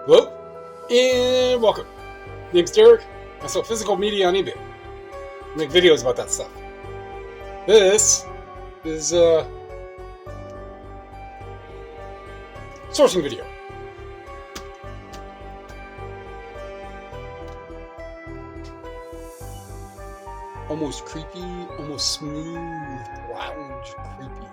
Hello, and welcome. Name's Derek. I sell physical media on eBay. I make videos about that stuff. This is a sourcing video. Almost creepy, almost smooth, lounge creepy.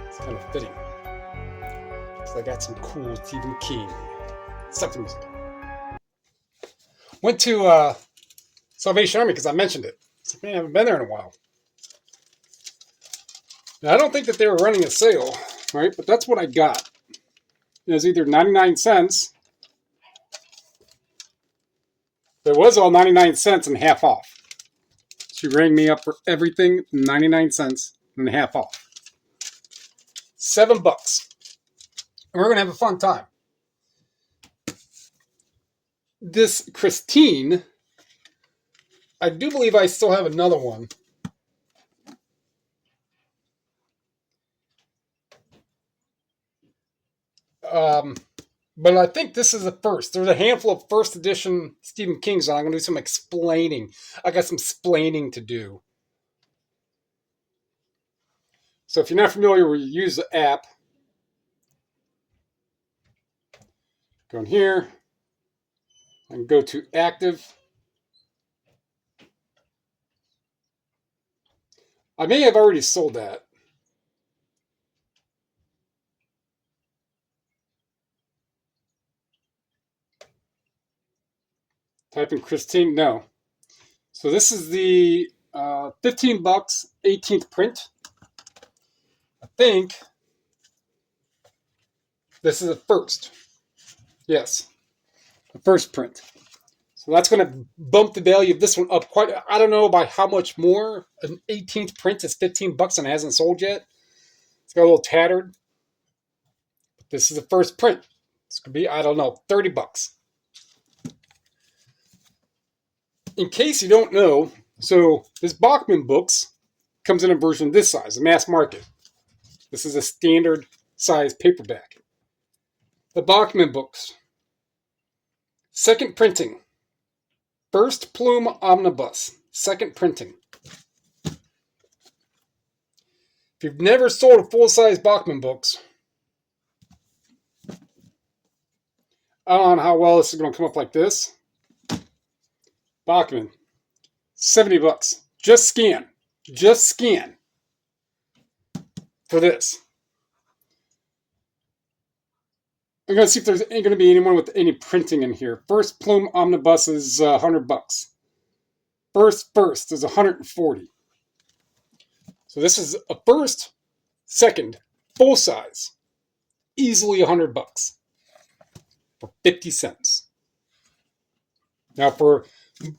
It's kind of fitting. So I got some cool Stephen King stuff to music. Went to Salvation Army because I mentioned it. It's like, man, I haven't been there in a while. Now, I don't think that they were running a sale, right? But that's what I got. It was either 99 cents. It was all 99 cents and half off. She rang me up for everything, 99 cents and half off. $7. And we're going to have a fun time. This Christine, I do believe I still have another one. But I think this is the first. There's a handful of first edition Stephen Kings, and I'm going to do some explaining. I got some splaining to do. So if you're not familiar, we use the app. Go in here and go to active. I may have already sold that. Type in Christine. No. So this is the $15, 18th print. I think this is the first. Yes, the first print. So that's going to bump the value of this one up quite. I don't know by how much more. An 18th print is $15 and it hasn't sold yet. It's got a little tattered. But this is the first print. It's going to be, I don't know, $30. In case you don't know, so this Bachman books comes in a version this size, a mass market. This is a standard size paperback. The Bachman books. Second printing. First Plume Omnibus. Second printing. If you've never sold a full-size Bachman books, I don't know how well this is going to come up like this. Bachman, $70. Just scan. Just scan for this. I'm going to see if there's going to be anyone with any printing in here. First Plume Omnibus is $100. First is $140. So this is a first, second, full size, easily $100 for 50 cents. Now, for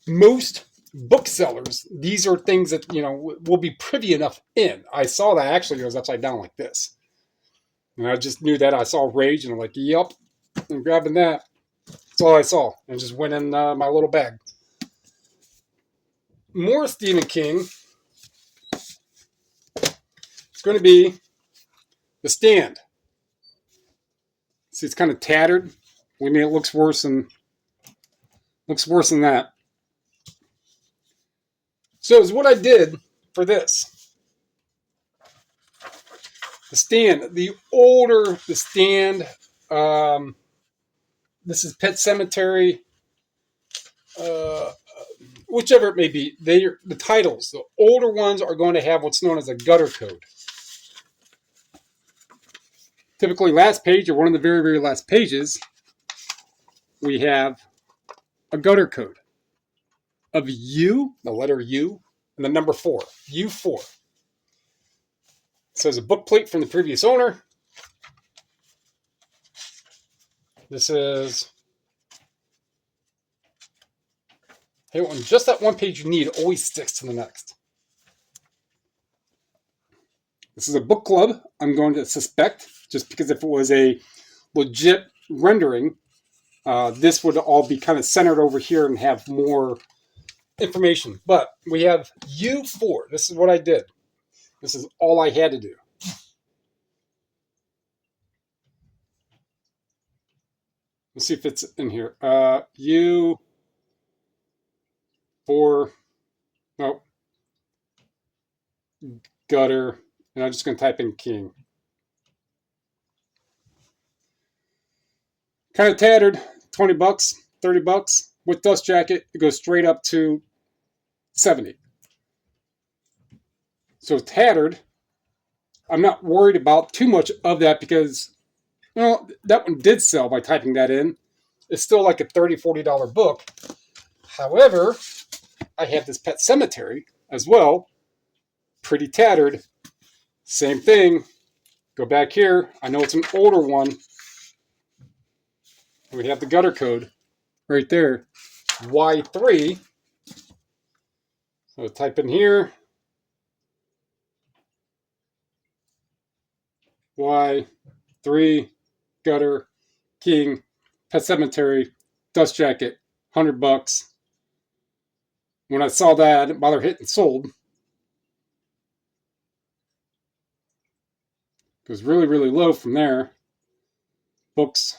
most booksellers, these are things that, will be privy enough in. I saw that actually it was upside down like this. And I just knew that. I saw Rage and I'm like, yep, I'm grabbing that. That's all I saw. And just went in my little bag. More Stephen King. It's going to be The Stand. See, it's kind of tattered. We mean, it looks worse than that. So is what I did for this. The Stand, the older The Stand. This is Pet Sematary. Whichever it may be, the titles. The older ones are going to have what's known as a gutter code. Typically, last page or one of the very, very last pages, we have a gutter code of U, the letter U, and the number 4, U4. It says a book plate from the previous owner. This is, hey, just that one page you need always sticks to the next. This is a book club, I'm going to suspect, just because if it was a legit rendering, this would all be kind of centered over here and have more information. But we have U4. This is what I did. This is all I had to do. Let's see if it's in here. U for, no, gutter, and I'm just going to type in king. Kind of tattered, 20 bucks, 30 bucks. With dust jacket, it goes straight up to 70. So tattered, I'm not worried about too much of that because, well, that one did sell by typing that in. It's still like a $30, $40 book. However, I have this Pet Cemetery as well, pretty tattered. Same thing. Go back here. I know it's an older one. We have the gutter code right there. Y3. So type in here. Y3 gutter king Pet Cemetery dust jacket, 100 bucks. When I saw that, I didn't bother hitting sold. It was really, really low from there. Books.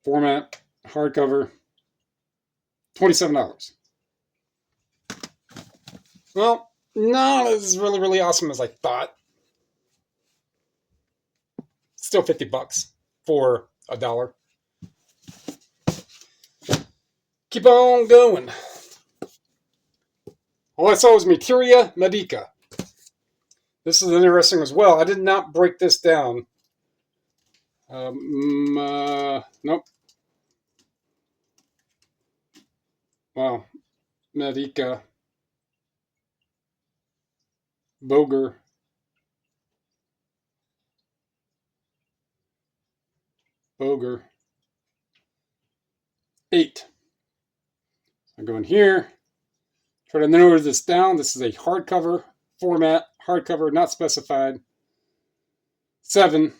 Format. Hardcover. $27. Well, not as really, really awesome as I thought. Still 50 bucks for $1. Keep on going. All I saw was Materia Medica. This is interesting as well. I did not break this down. Nope. Wow. Medica. Boger. Boger. 8. I go in here. Try to narrow this down. This is a hardcover format. Hardcover, not specified. 7.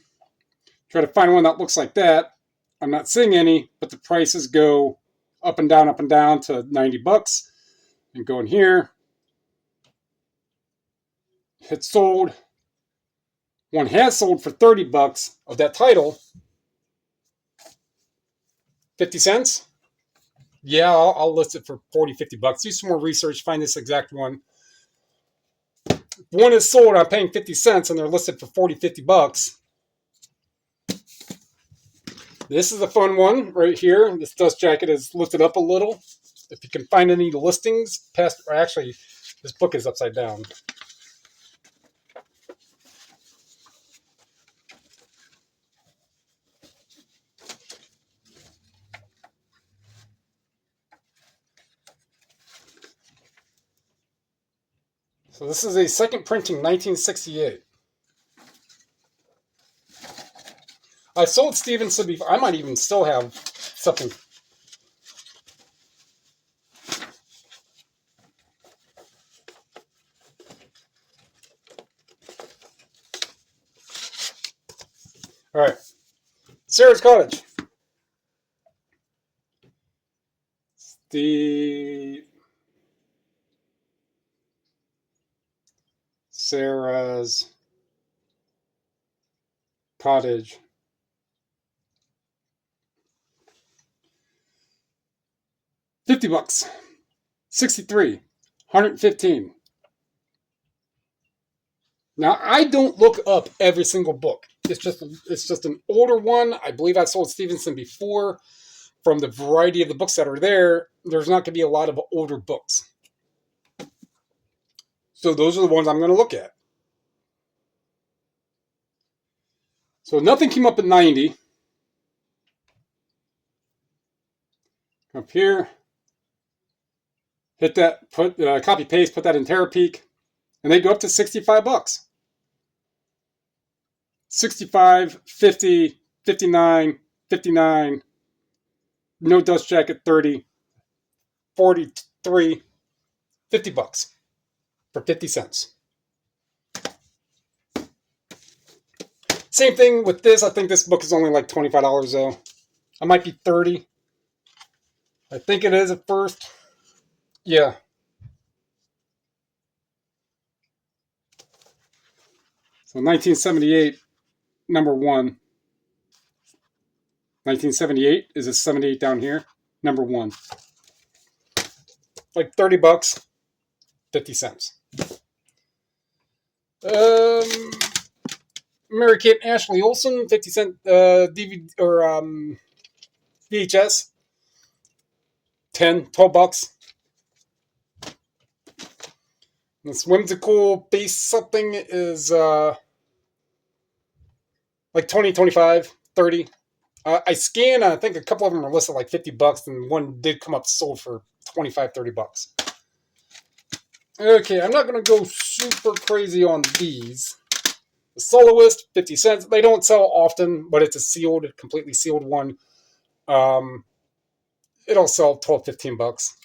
Try to find one that looks like that. I'm not seeing any, but the prices go up and down to 90 bucks. And go in here. Hit sold. One has sold for 30 bucks of that title. 50 cents? Yeah, I'll list it for 40, 50 bucks. Do some more research, find this exact one. One is sold, I'm paying 50 cents, and they're listed for 40, 50 bucks. This is a fun one right here. This dust jacket is lifted up a little. If you can find any listings past, or actually, this book is upside down. So this is a second printing, 1968. I sold Stevenson before. I might even still have something. All right. Sarah's Cottage. Sarah's Cottage. $50. 63. 115. Now I don't look up every single book. It's just an older one. I believe I sold Stevenson before. From the variety of the books that are there, there's not going to be a lot of older books. So those are the ones I'm going to look at. So nothing came up at 90. Up here. Hit that, put copy paste, put that in Terapeak, and they go up to 65 bucks. 65, 50, 59, 59. No dust jacket 30, 43, 50 bucks for 50 cents. Same thing with this. I think this book is only like $25 though. I might be 30. I think it is at first. Yeah. So 1978, number 1. 1978 is a 78 down here. Number 1. Like 30 bucks, 50 cents. Mary Kate and Ashley Olsen, 50 cent DVD or VHS. 10, 12 bucks. This whimsical base something is like 20, 25, 30. I scanned, I think a couple of them are listed like 50 bucks, and one did come up sold for 25, 30 bucks. Okay, I'm not going to go super crazy on these. The Soloist, 50 cents. They don't sell often, but it's a sealed, completely sealed one. It'll sell 12, 15 bucks.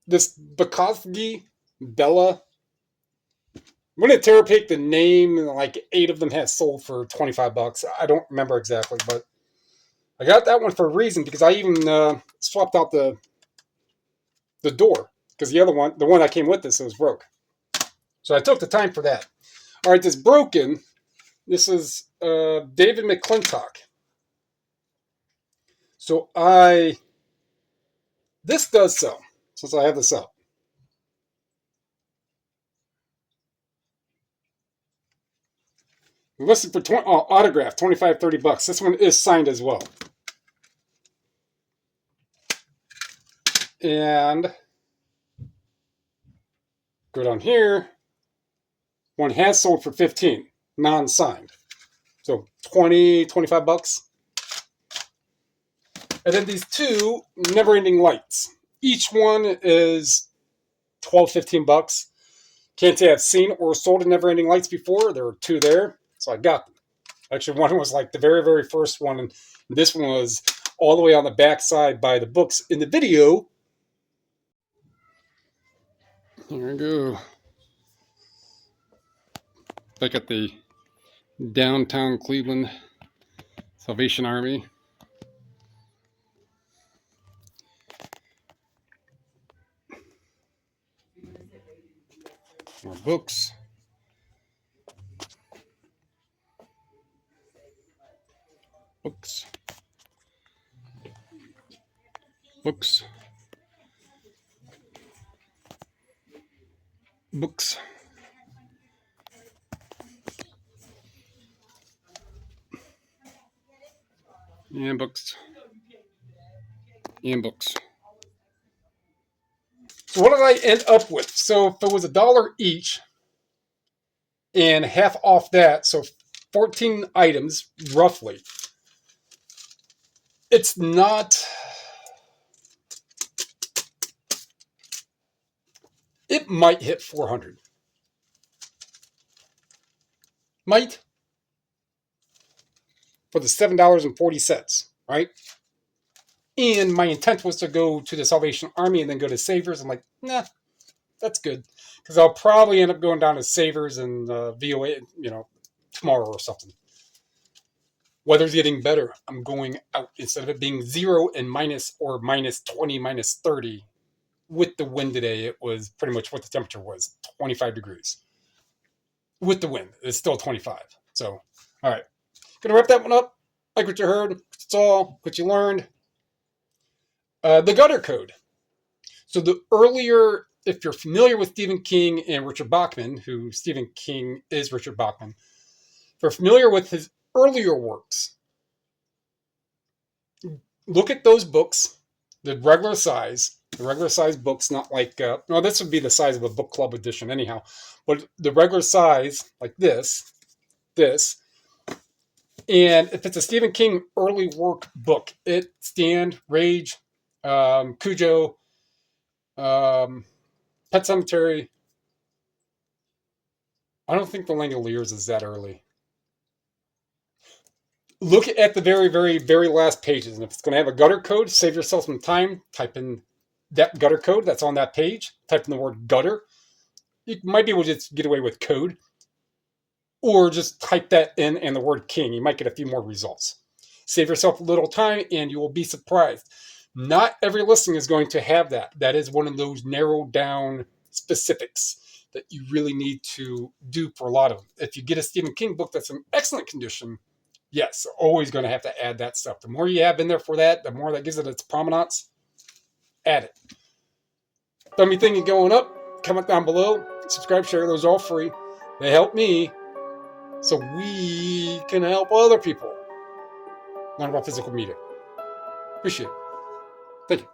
This Bukowski Bella. I'm going to terror pick the name, and like 8 of them has sold for 25 bucks. I don't remember exactly, but I got that one for a reason, because I even swapped out the door, because the other one, the one that came with this, it was broke. So I took the time for that. All right, this broken. This is David McClintock. So this does sell, since I have this up. Listed for autograph, 25, 30 bucks. This one is signed as well. And go down here. One has sold for 15, non-signed. So 20, 25 bucks. And then these 2 Never-Ending Lights. Each one is 12, 15 bucks. Can't say I've seen or sold a Never-Ending Lights before. There were 2 there, so I got them. Actually, one was like the very, very first one, and this one was all the way on the back side by the books in the video. Here we go. Back at the downtown Cleveland Salvation Army. More books. Books. Books. Books. And books. And books. So what did I end up with? So if it was $1 each and half off that, so 14 items roughly. It's not. It might hit 400. Might. For the $7.40, right? And my intent was to go to the Salvation Army and then go to Savers. I'm like, nah, that's good. Because I'll probably end up going down to Savers and VOA, tomorrow or something. Weather's getting better. I'm going out. Instead of it being 0 and minus or minus 20, minus 30, with the wind today, it was pretty much what the temperature was, 25 degrees. With the wind, it's still 25. So, all right. Gonna wrap that one up. Like what you heard, what you saw, what you learned. The gutter code. So the earlier, if you're familiar with Stephen King and Richard Bachman, who Stephen King is Richard Bachman, if you're familiar with his earlier works, look at those books, the regular size books, not like, this would be the size of a book club edition anyhow, but the regular size, like this, and if it's a Stephen King early work book, It, Stand, Rage, Cujo, Pet Sematary. I don't think The Langoliers is that early. Look at the very, very, very last pages. And if it's going to have a gutter code, save yourself some time. Type in that gutter code that's on that page. Type in the word gutter. You might be able to just get away with code. Or just type that in and the word King. You might get a few more results. Save yourself a little time and you will be surprised. Not every listing is going to have that. That is one of those narrowed down specifics. that you really need to do for a lot of them. If you get a Stephen King book that's in excellent condition, yes, always going to have to add that stuff. The more you have in there for that, the more that gives it its provenance. Add it. Thumb thing going up, comment down below, subscribe, share. Those are all free. They help me so we can help other people learn about physical media. Appreciate it. Thank you.